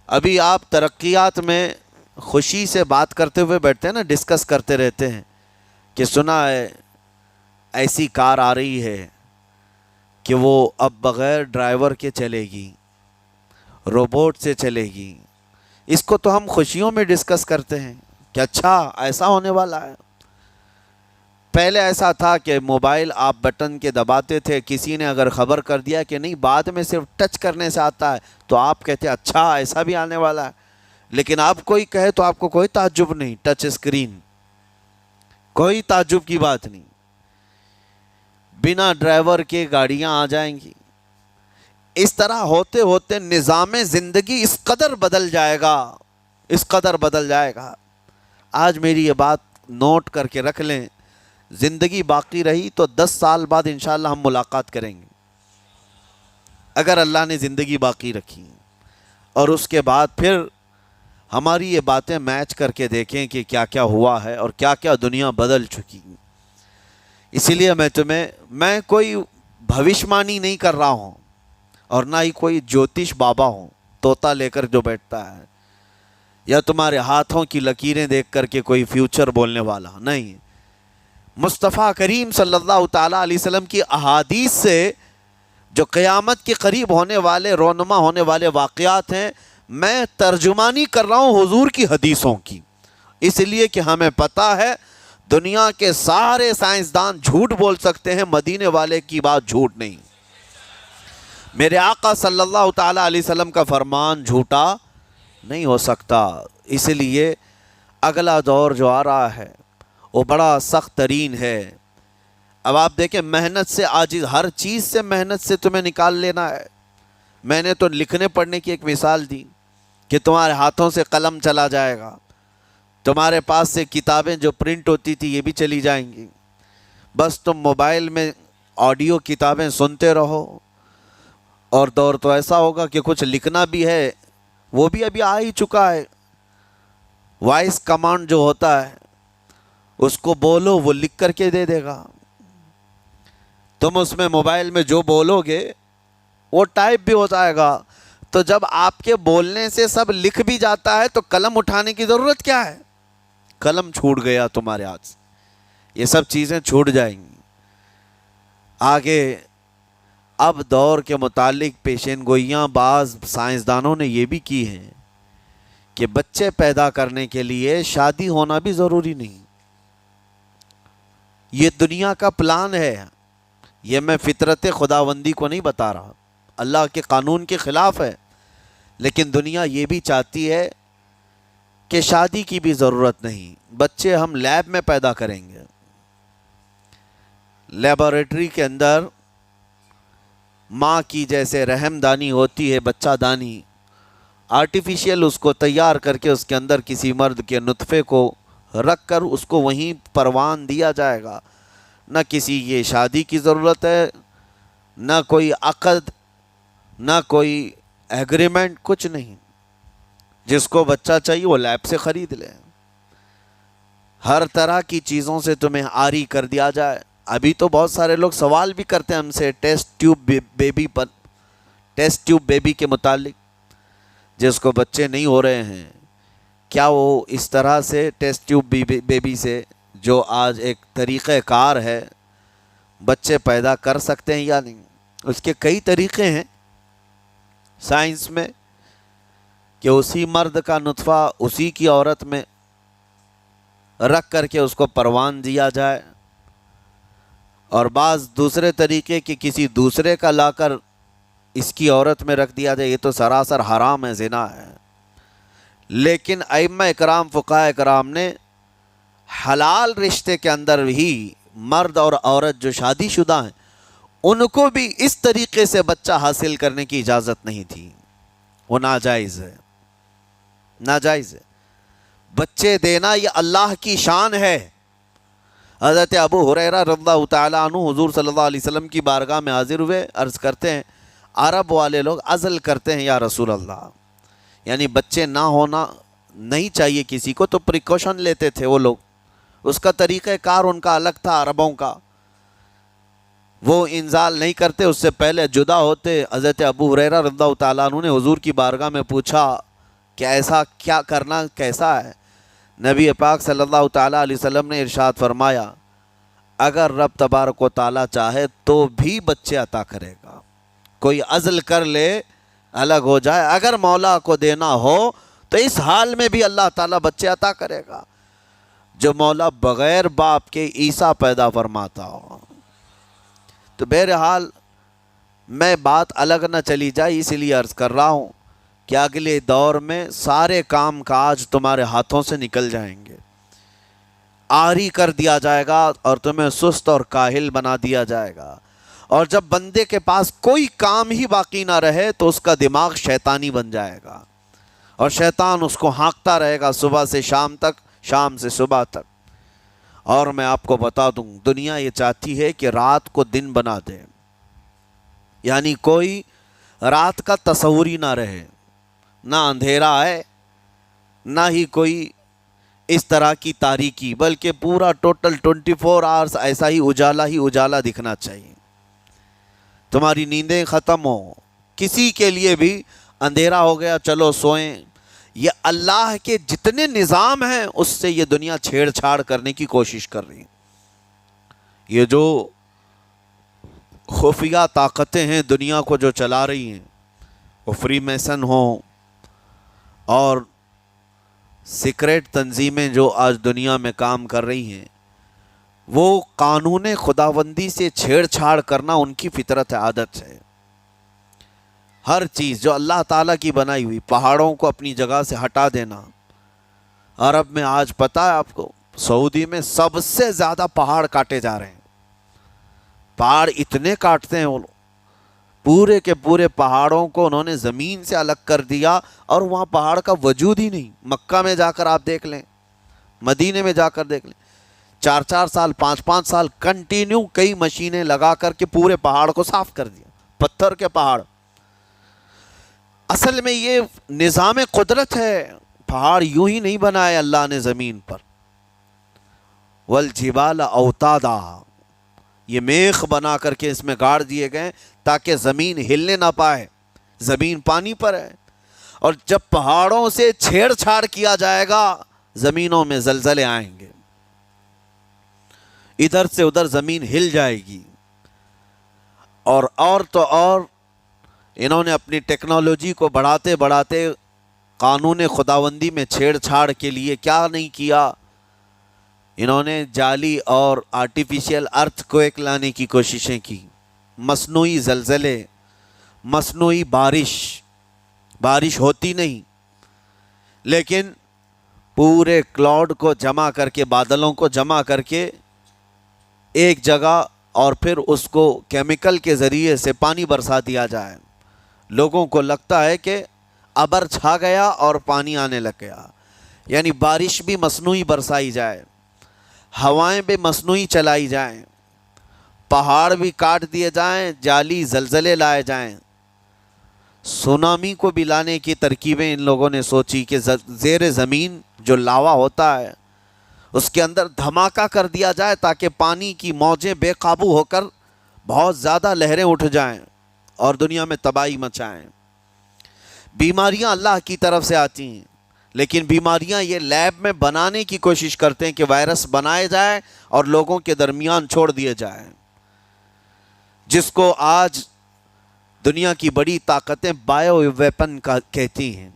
ابھی آپ ترقیات میں خوشی سے بات کرتے ہوئے بیٹھتے ہیں نا، ڈسکس کرتے رہتے ہیں کہ سنا ہے ایسی کار آ رہی ہے کہ وہ اب بغیر ڈرائیور کے چلے گی، روبوٹ سے چلے گی۔ اس کو تو ہم خوشیوں میں ڈسکس کرتے ہیں کہ اچھا ایسا ہونے والا ہے۔ پہلے ایسا تھا کہ موبائل آپ بٹن کے دباتے تھے، کسی نے اگر خبر کر دیا کہ نہیں بعد میں صرف ٹچ کرنے سے آتا ہے تو آپ کہتے اچھا ایسا بھی آنے والا ہے۔ لیکن آپ کوئی کہے تو آپ کو کوئی تعجب نہیں، ٹچ اسکرین، کوئی تعجب کی بات نہیں، بنا ڈرائیور کے گاڑیاں آ جائیں گی۔ اس طرح ہوتے ہوتے نظام زندگی اس قدر بدل جائے گا، اس قدر بدل جائے گا۔ آج میری یہ بات نوٹ کر کے رکھ لیں، زندگی باقی رہی تو 10 سال بعد انشاءاللہ ہم ملاقات کریں گے، اگر اللہ نے زندگی باقی رکھی، اور اس کے بعد پھر ہماری یہ باتیں میچ کر کے دیکھیں کہ کیا کیا ہوا ہے اور کیا کیا دنیا بدل چکی۔ اسی لیے میں کوئی بھوشمانی نہیں کر رہا ہوں، اور نہ ہی کوئی جوتش بابا ہوں طوطا لے کر جو بیٹھتا ہے، یا تمہارے ہاتھوں کی لکیریں دیکھ کر کے کوئی فیوچر بولنے والا نہیں۔ مصطفیٰ کریم صلی اللہ تعالیٰ علیہ وسلم کی احادیث سے جو قیامت کے قریب ہونے والے رونما ہونے والے واقعات ہیں، میں ترجمانی کر رہا ہوں حضور کی حدیثوں کی، اس لیے کہ ہمیں پتہ ہے دنیا کے سارے سائنسدان جھوٹ بول سکتے ہیں، مدینے والے کی بات جھوٹ نہیں۔ میرے آقا صلی اللہ تعالیٰ علیہ وسلم کا فرمان جھوٹا نہیں ہو سکتا۔ اس لیے اگلا دور جو آ رہا ہے وہ بڑا سخت ترین ہے۔ اب آپ دیکھیں، محنت سے عاجز، ہر چیز سے محنت سے تمہیں نکال لینا ہے۔ میں نے تو لکھنے پڑھنے کی ایک مثال دی کہ تمہارے ہاتھوں سے قلم چلا جائے گا، تمہارے پاس سے کتابیں جو پرنٹ ہوتی تھی یہ بھی چلی جائیں گی، بس تم موبائل میں آڈیو کتابیں سنتے رہو۔ اور دور تو ایسا ہوگا کہ کچھ لکھنا بھی ہے، وہ بھی ابھی آ ہی چکا ہے، وائس کمانڈ جو ہوتا ہے اس کو بولو وہ لکھ کر کے دے دے گا۔ تم اس میں موبائل میں جو بولو گے وہ ٹائپ بھی ہو جائے گا۔ تو جب آپ کے بولنے سے سب لکھ بھی جاتا ہے تو قلم اٹھانے کی ضرورت کیا ہے؟ قلم چھوٹ گیا تمہارے ہاتھ سے، یہ سب چیزیں چھوٹ جائیں گی۔ آگے اب دور کے متعلق پیشین گوئیاں بعض سائنسدانوں نے یہ بھی کی ہیں کہ بچے پیدا کرنے کے لیے شادی ہونا بھی ضروری نہیں۔ یہ دنیا کا پلان ہے، یہ میں فطرت خداوندی کو نہیں بتا رہا، اللہ کے قانون کے خلاف ہے، لیکن دنیا یہ بھی چاہتی ہے کہ شادی کی بھی ضرورت نہیں، بچے ہم لیب میں پیدا کریں گے، لیبارٹری کے اندر ماں کی جیسے رحم دانی ہوتی ہے، بچہ دانی، آرٹیفیشیل اس کو تیار کر کے اس کے اندر کسی مرد کے نطفے کو رکھ کر اس کو وہیں پروان دیا جائے گا۔ نہ کسی یہ شادی کی ضرورت ہے، نہ کوئی عقد، نہ کوئی ایگریمنٹ، کچھ نہیں۔ جس کو بچہ چاہیے وہ لیب سے خرید لے، ہر طرح کی چیزوں سے تمہیں عاری کر دیا جائے۔ ابھی تو بہت سارے لوگ سوال بھی کرتے ہیں ہم سے ٹیسٹ ٹیوب بیبی کے متعلق، جس کو بچے نہیں ہو رہے ہیں، کیا وہ اس طرح سے ٹیسٹ ٹیوب بیبی سے جو آج ایک طریقہ کار ہے بچے پیدا کر سکتے ہیں یا نہیں؟ اس کے کئی طریقے ہیں سائنس میں کہ اسی مرد کا نطفہ اسی کی عورت میں رکھ کر کے اس کو پروان دیا جائے، اور بعض دوسرے طریقے کہ کسی دوسرے کا لا کر اس کی عورت میں رکھ دیا جائے۔ یہ تو سراسر حرام ہے، زنا ہے۔ لیکن ائمہ اکرام، فقہاء اکرام نے حلال رشتے کے اندر ہی مرد اور عورت جو شادی شدہ ہیں ان کو بھی اس طریقے سے بچہ حاصل کرنے کی اجازت نہیں تھی، وہ ناجائز ہے، ناجائز ہے۔ بچے دینا یہ اللہ کی شان ہے۔ حضرت ابو ہریرہ رضی اللہ تعالیٰ عنہ حضور صلی اللہ علیہ وسلم کی بارگاہ میں حاضر ہوئے، عرض کرتے ہیں عرب والے لوگ عزل کرتے ہیں یا رسول اللہ، یعنی بچے نہ ہونا نہیں چاہیے کسی کو، تو پریکاشن لیتے تھے وہ لوگ، اس کا طریقہ کار ان کا الگ تھا عربوں کا، وہ انزال نہیں کرتے، اس سے پہلے جدا ہوتے۔ حضرت ابو ہریرہ رضی اللہ تعالیٰ عنہ نے حضور کی بارگاہ میں پوچھا کہ ایسا کیا کرنا کیسا ہے؟ نبی پاک صلی اللہ تعالیٰ علیہ وسلم نے ارشاد فرمایا اگر رب تبارک و تعالیٰ چاہے تو بھی بچے عطا کرے گا. کوئی عزل کر لے الگ ہو جائے، اگر مولا کو دینا ہو تو اس حال میں بھی اللہ تعالیٰ بچے عطا کرے گا. جو مولا بغیر باپ کے عیسیٰ پیدا فرماتا ہو. تو بہرحال میں بات الگ نہ چلی جائے اس لیے عرض کر رہا ہوں کہ اگلے دور میں سارے کام کاج تمہارے ہاتھوں سے نکل جائیں گے، عاری کر دیا جائے گا اور تمہیں سست اور کاہل بنا دیا جائے گا. اور جب بندے کے پاس کوئی کام ہی باقی نہ رہے تو اس کا دماغ شیطانی بن جائے گا اور شیطان اس کو ہانکتا رہے گا صبح سے شام تک، شام سے صبح تک. اور میں آپ کو بتا دوں دنیا یہ چاہتی ہے کہ رات کو دن بنا دے، یعنی کوئی رات کا تصور ہی نہ رہے، نہ اندھیرا ہے نہ ہی کوئی اس طرح کی تاریکی، بلکہ پورا ٹوٹل 24 آورز ایسا ہی اجالا دکھنا چاہیے. تمہاری نیندیں ختم ہو، کسی کے لیے بھی اندھیرا ہو گیا چلو سوئیں. یہ اللہ کے جتنے نظام ہیں اس سے یہ دنیا چھیڑ چھاڑ کرنے کی کوشش کر رہی ہے. یہ جو خفیہ طاقتیں ہیں دنیا کو جو چلا رہی ہیں، وہ فری میسن ہوں اور سیکریٹ تنظیمیں جو آج دنیا میں کام کر رہی ہیں، وہ قانون خداوندی سے چھیڑ چھاڑ کرنا ان کی فطرت عادت ہے. ہر چیز جو اللہ تعالیٰ کی بنائی ہوئی، پہاڑوں کو اپنی جگہ سے ہٹا دینا. عرب میں آج پتہ ہے آپ کو، سعودی میں سب سے زیادہ پہاڑ کاٹے جا رہے ہیں. پہاڑ اتنے کاٹتے ہیں وہ لوگ، پورے کے پورے پہاڑوں کو انہوں نے زمین سے الگ کر دیا اور وہاں پہاڑ کا وجود ہی نہیں. مکہ میں جا کر آپ دیکھ لیں، مدینے میں جا کر دیکھ لیں، 4 سال 5 سال کنٹینیو کئی مشینیں لگا کر کے پورے پہاڑ کو صاف کر دیا. پتھر کے پہاڑ. اصل میں یہ نظام قدرت ہے، پہاڑ یوں ہی نہیں بنائے اللہ نے زمین پر. والجبال اوتادا، یہ میخ بنا کر کے اس میں گاڑ دیے گئے تاکہ زمین ہلنے نہ پائے. زمین پانی پر ہے، اور جب پہاڑوں سے چھیڑ چھاڑ کیا جائے گا زمینوں میں زلزلے آئیں گے، ادھر سے ادھر زمین ہل جائے گی. اور تو اور انہوں نے اپنی ٹیکنالوجی کو بڑھاتے بڑھاتے قانون خداوندی میں چھیڑ چھاڑ کے لیے کیا نہیں کیا. انہوں نے جعلی اور آرٹیفیشل ارتھ کویک لانے کی کوششیں کی، مصنوعی زلزلے، مصنوعی بارش ہوتی نہیں، لیکن پورے کلاؤڈ کو جمع کر کے، بادلوں کو جمع کر کے ایک جگہ اور پھر اس کو کیمیکل کے ذریعے سے پانی برسا دیا جائے. لوگوں کو لگتا ہے کہ ابر چھا گیا اور پانی آنے لگ گیا، یعنی بارش بھی مصنوعی برسائی جائے، ہوائیں بھی مصنوعی چلائی جائیں، پہاڑ بھی کاٹ دیے جائیں، جعلی زلزلے لائے جائیں. سونامی کو بھی لانے کی ترکیبیں ان لوگوں نے سوچی کہ زیر زمین جو لاوا ہوتا ہے اس کے اندر دھماکہ کر دیا جائے تاکہ پانی کی موجیں بے قابو ہو کر بہت زیادہ لہریں اٹھ جائیں اور دنیا میں تباہی مچائیں. بیماریاں اللہ کی طرف سے آتی ہیں، لیکن بیماریاں یہ لیب میں بنانے کی کوشش کرتے ہیں کہ وائرس بنائے جائے اور لوگوں کے درمیان چھوڑ دیے جائیں، جس کو آج دنیا کی بڑی طاقتیں بایو ویپن کا کہتی ہیں.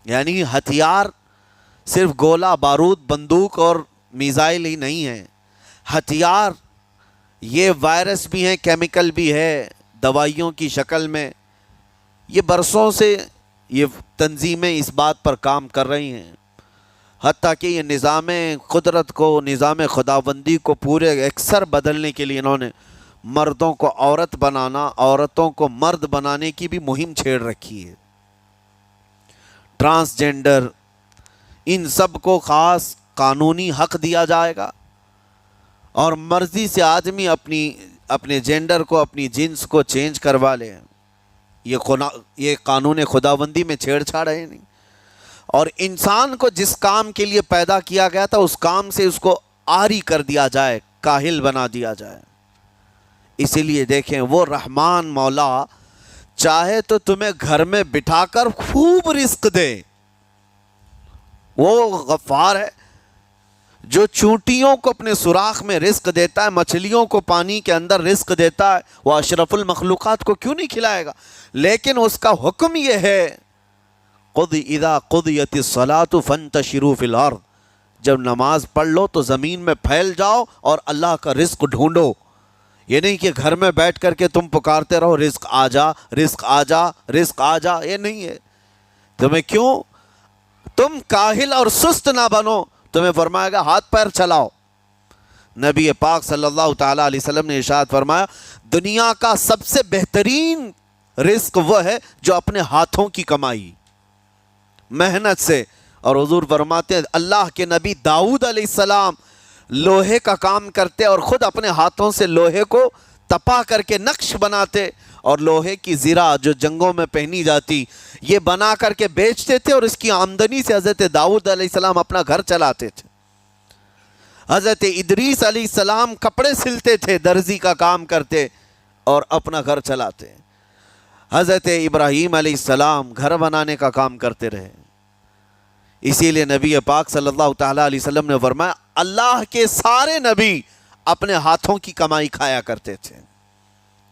یعنی ہتھیار صرف گولہ بارود بندوق اور میزائل ہی نہیں ہیں، ہتھیار یہ وائرس بھی ہیں، کیمیکل بھی ہے، دوائیوں کی شکل میں. یہ برسوں سے یہ تنظیمیں اس بات پر کام کر رہی ہیں، حتیٰ کہ یہ نظام قدرت کو، نظام خداوندی کو پورے اکثر بدلنے کے لیے انہوں نے مردوں کو عورت بنانا، عورتوں کو مرد بنانے کی بھی مہم چھیڑ رکھی ہے. ٹرانسجینڈر، ان سب کو خاص قانونی حق دیا جائے گا اور مرضی سے آدمی اپنے جینڈر کو، اپنی جنس کو چینج کروا لے. یہ قانون خداوندی میں چھیڑ چھاڑ ہے نہیں. اور انسان کو جس کام کے لیے پیدا کیا گیا تھا اس کام سے اس کو عاری کر دیا جائے، کاہل بنا دیا جائے. اسی لیے دیکھیں وہ رحمان مولا چاہے تو تمہیں گھر میں بٹھا کر خوب رزق دے، وہ غفار ہے جو چونٹیوں کو اپنے سوراخ میں رزق دیتا ہے، مچھلیوں کو پانی کے اندر رزق دیتا ہے، وہ اشرف المخلوقات کو کیوں نہیں کھلائے گا؟ لیکن اس کا حکم یہ ہے اذا قضیت الصلاۃ فانتشروا فی الارض، جب نماز پڑھ لو تو زمین میں پھیل جاؤ اور اللہ کا رزق ڈھونڈو۔ یہ نہیں کہ گھر میں بیٹھ کر کے تم پکارتے رہو رزق آ جا، رزق آ جا، رزق آ جا، یہ نہیں ہے۔ تمہیں کیوں؟ تم کاہل اور سست نہ بنو، تمہیں فرمائے گا ہاتھ پیر چلاؤ۔ نبی پاک صلی اللہ تعالیٰ علیہ وسلم نے ارشاد فرمایا دنیا کا سب سے بہترین رزق وہ ہے جو اپنے ہاتھوں کی کمائی، محنت سے۔ اور حضور فرماتے ہیں اللہ کے نبی داؤد علیہ السلام لوہے کا کام کرتے اور خود اپنے ہاتھوں سے لوہے کو تپا کر کے نقش بناتے، اور لوہے کی زرہ جو جنگوں میں پہنی جاتی یہ بنا کر کے بیچتے تھے، اور اس کی آمدنی سے حضرت داؤد علیہ السلام اپنا گھر چلاتے تھے۔ حضرت ادریس علیہ السلام کپڑے سلتے تھے، درزی کا کام کرتے اور اپنا گھر چلاتے۔ حضرت ابراہیم علیہ السلام گھر بنانے کا کام کرتے رہے۔ اسی لیے نبی پاک صلی اللہ تعالیٰ علیہ وسلم نے فرمایا اللہ کے سارے نبی اپنے ہاتھوں کی کمائی کھایا کرتے تھے،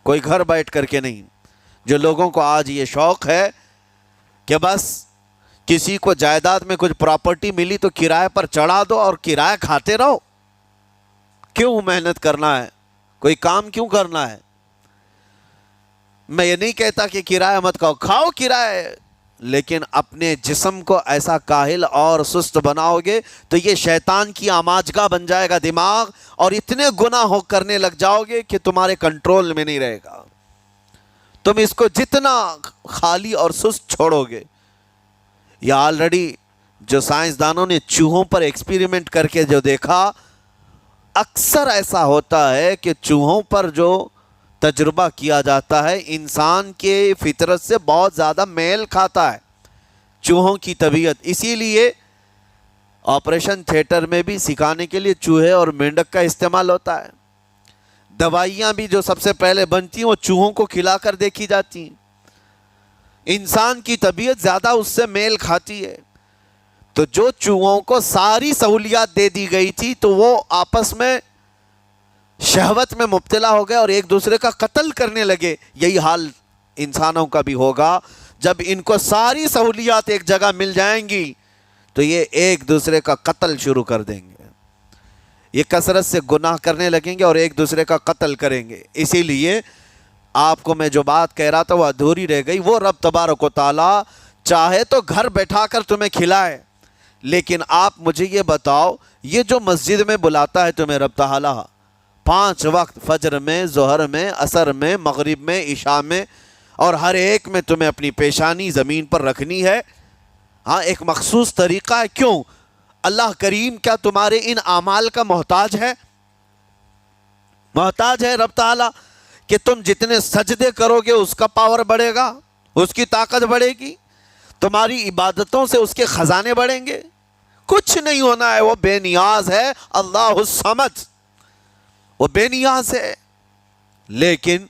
کوئی گھر بیٹھ کر کے نہیں۔ جو لوگوں کو آج یہ شوق ہے کہ بس کسی کو جائیداد میں کچھ پراپرٹی ملی تو کرائے پر چڑھا دو اور کرایہ کھاتے رہو، کیوں محنت کرنا ہے؟ کوئی کام کیوں کرنا ہے؟ میں یہ نہیں کہتا کہ کرایہ مت کھاؤ، کھاؤ کرایہ، لیکن اپنے جسم کو ایسا کاہل اور سست بناؤ گے تو یہ شیطان کی آماجگاہ بن جائے گا دماغ، اور اتنے گناہ کرنے لگ جاؤ گے کہ تمہارے کنٹرول میں نہیں رہے گا۔ تم اس کو جتنا خالی اور سست چھوڑو گے، یا آلریڈی جو سائنسدانوں نے چوہوں پر ایکسپیریمنٹ کر کے جو دیکھا، اکثر ایسا ہوتا ہے کہ چوہوں پر جو تجربہ کیا جاتا ہے انسان کے فطرت سے بہت زیادہ میل کھاتا ہے چوہوں کی طبیعت۔ اسی لیے آپریشن تھیٹر میں بھی سکھانے کے لیے چوہے اور مینڈک کا استعمال ہوتا ہے۔ دوائیاں بھی جو سب سے پہلے بنتی ہیں وہ چوہوں کو کھلا کر دیکھی جاتی ہیں۔ انسان کی طبیعت زیادہ اس سے میل کھاتی ہے، تو جو چوہوں کو ساری سہولیات دے دی گئی تھی تو وہ آپس میں شہوت میں مبتلا ہو گئے اور ایک دوسرے کا قتل کرنے لگے۔ یہی حال انسانوں کا بھی ہوگا، جب ان کو ساری سہولیات ایک جگہ مل جائیں گی تو یہ ایک دوسرے کا قتل شروع کر دیں گے، یہ کثرت سے گناہ کرنے لگیں گے اور ایک دوسرے کا قتل کریں گے۔ اسی لیے آپ کو میں جو بات کہہ رہا تھا وہ ادھوری رہ گئی۔ وہ رب تبارک و تعالیٰ چاہے تو گھر بیٹھا کر تمہیں کھلائے، لیکن آپ مجھے یہ بتاؤ، یہ جو مسجد میں بلاتا ہے تمہیں رب تعالیٰ 5 وقت، فجر میں، ظہر میں، عصر میں، مغرب میں، عشاء میں، اور ہر ایک میں تمہیں اپنی پیشانی زمین پر رکھنی ہے، ہاں ایک مخصوص طریقہ ہے۔ کیوں؟ اللہ کریم کیا تمہارے ان اعمال کا محتاج ہے؟ محتاج ہے رب تعالیٰ کہ تم جتنے سجدے کرو گے اس کا پاور بڑھے گا، اس کی طاقت بڑھے گی، تمہاری عبادتوں سے اس کے خزانے بڑھیں گے؟ کچھ نہیں ہونا ہے، وہ بے نیاز ہے، اللہ الصمد، وہ بے نیاز ہے۔ لیکن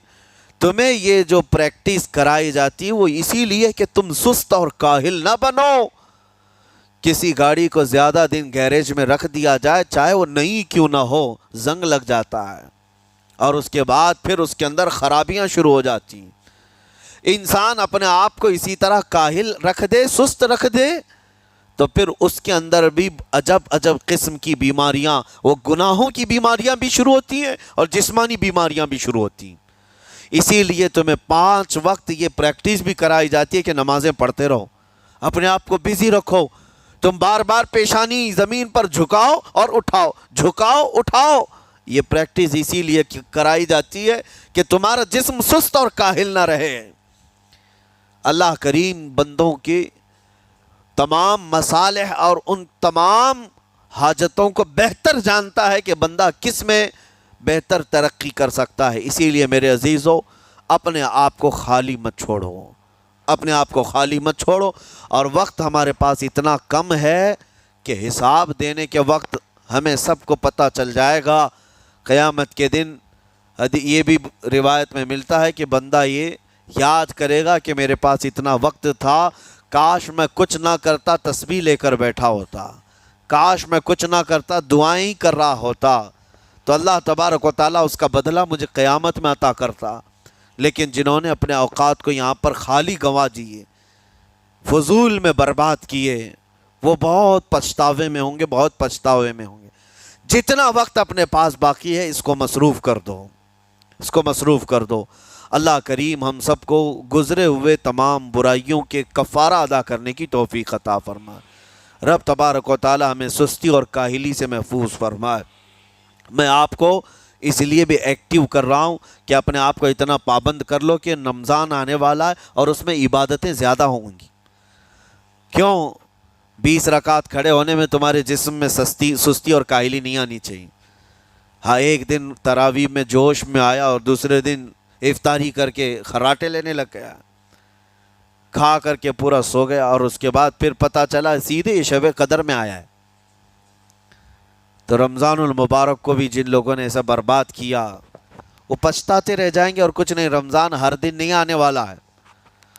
تمہیں یہ جو پریکٹس کرائی جاتی ہے وہ اسی لیے کہ تم سست اور کاہل نہ بنو۔ کسی گاڑی کو زیادہ دن گیریج میں رکھ دیا جائے، چاہے وہ نئی کیوں نہ ہو، زنگ لگ جاتا ہے اور اس کے بعد پھر اس کے اندر خرابیاں شروع ہو جاتی ہیں۔ انسان اپنے آپ کو اسی طرح کاہل رکھ دے، سست رکھ دے، تو پھر اس کے اندر بھی عجب عجب قسم کی بیماریاں، وہ گناہوں کی بیماریاں بھی شروع ہوتی ہیں اور جسمانی بیماریاں بھی شروع ہوتی ہیں۔ اسی لیے تمہیں 5 وقت یہ پریکٹس بھی کرائی جاتی ہے کہ نمازیں پڑھتے رہو، اپنے آپ کو بزی رکھو، تم بار بار پیشانی زمین پر جھکاؤ اور اٹھاؤ، جھکاؤ اٹھاؤ۔ یہ پریکٹس اسی لیے کرائی جاتی ہے کہ تمہارا جسم سست اور کاہل نہ رہے۔ اللہ کریم بندوں کی تمام مصالح اور ان تمام حاجتوں کو بہتر جانتا ہے کہ بندہ کس میں بہتر ترقی کر سکتا ہے۔ اسی لیے میرے عزیزو، اپنے آپ کو خالی مت چھوڑو، اپنے آپ کو خالی مت چھوڑو۔ اور وقت ہمارے پاس اتنا کم ہے کہ حساب دینے کے وقت ہمیں سب کو پتہ چل جائے گا قیامت کے دن۔ یہ بھی روایت میں ملتا ہے کہ بندہ یہ یاد کرے گا کہ میرے پاس اتنا وقت تھا، کاش میں کچھ نہ کرتا تسبیح لے کر بیٹھا ہوتا، کاش میں کچھ نہ کرتا دعائیں کر رہا ہوتا تو اللہ تبارک و تعالیٰ اس کا بدلہ مجھے قیامت میں عطا کرتا۔ لیکن جنہوں نے اپنے اوقات کو یہاں پر خالی گنوا دیے، فضول میں برباد کیے، وہ بہت پچھتاوے میں ہوں گے، بہت پچھتاوے میں ہوں گے۔ جتنا وقت اپنے پاس باقی ہے اس کو مصروف کر دو، اس کو مصروف کر دو۔ اللہ کریم ہم سب کو گزرے ہوئے تمام برائیوں کے کفارہ ادا کرنے کی توفیق عطا فرمائے۔ رب تبارک و تعالی ہمیں سستی اور کاہلی سے محفوظ فرمائے۔ میں آپ کو اس لیے بھی ایکٹیو کر رہا ہوں کہ اپنے آپ کو اتنا پابند کر لو کہ رمضان آنے والا ہے اور اس میں عبادتیں زیادہ ہوں گی۔ کیوں؟ 20 رکعت کھڑے ہونے میں تمہارے جسم میں سستی اور کاہلی نہیں آنی چاہیے۔ ہاں، ایک دن تراویح میں جوش میں آیا اور دوسرے دن افطاری کر کے خراٹے لینے لگ گیا، کھا کر کے پورا سو گیا، اور اس کے بعد پھر پتہ چلا سیدھے شب قدر میں آیا ہے۔ تو رمضان المبارک کو بھی جن لوگوں نے ایسا برباد کیا وہ پچھتاتے رہ جائیں گے۔ اور کچھ نہیں، رمضان ہر دن نہیں آنے والا ہے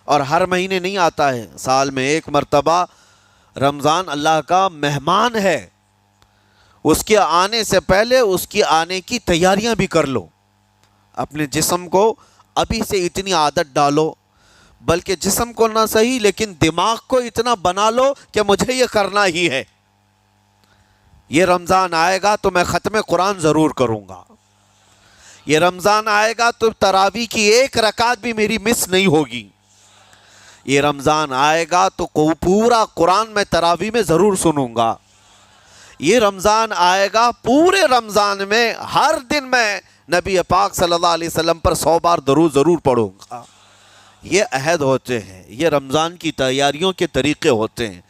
اور ہر مہینے نہیں آتا ہے، سال میں ایک مرتبہ رمضان اللہ کا مہمان ہے۔ اس کے آنے سے پہلے اس کی آنے کی تیاریاں بھی کر لو۔ اپنے جسم کو ابھی سے اتنی عادت ڈالو، بلکہ جسم کو نہ صحیح لیکن دماغ کو اتنا بنا لو کہ مجھے یہ کرنا ہی ہے۔ یہ رمضان آئے گا تو میں ختم قرآن ضرور کروں گا، یہ رمضان آئے گا تو تراویح کی ایک رکعت بھی میری مس نہیں ہوگی، یہ رمضان آئے گا تو پورا قرآن میں تراویح میں ضرور سنوں گا، یہ رمضان آئے گا پورے رمضان میں ہر دن میں نبی پاک صلی اللہ علیہ وسلم پر 100 بار درود ضرور پڑھوں گا۔ یہ عہد ہوتے ہیں، یہ رمضان کی تیاریوں کے طریقے ہوتے ہیں۔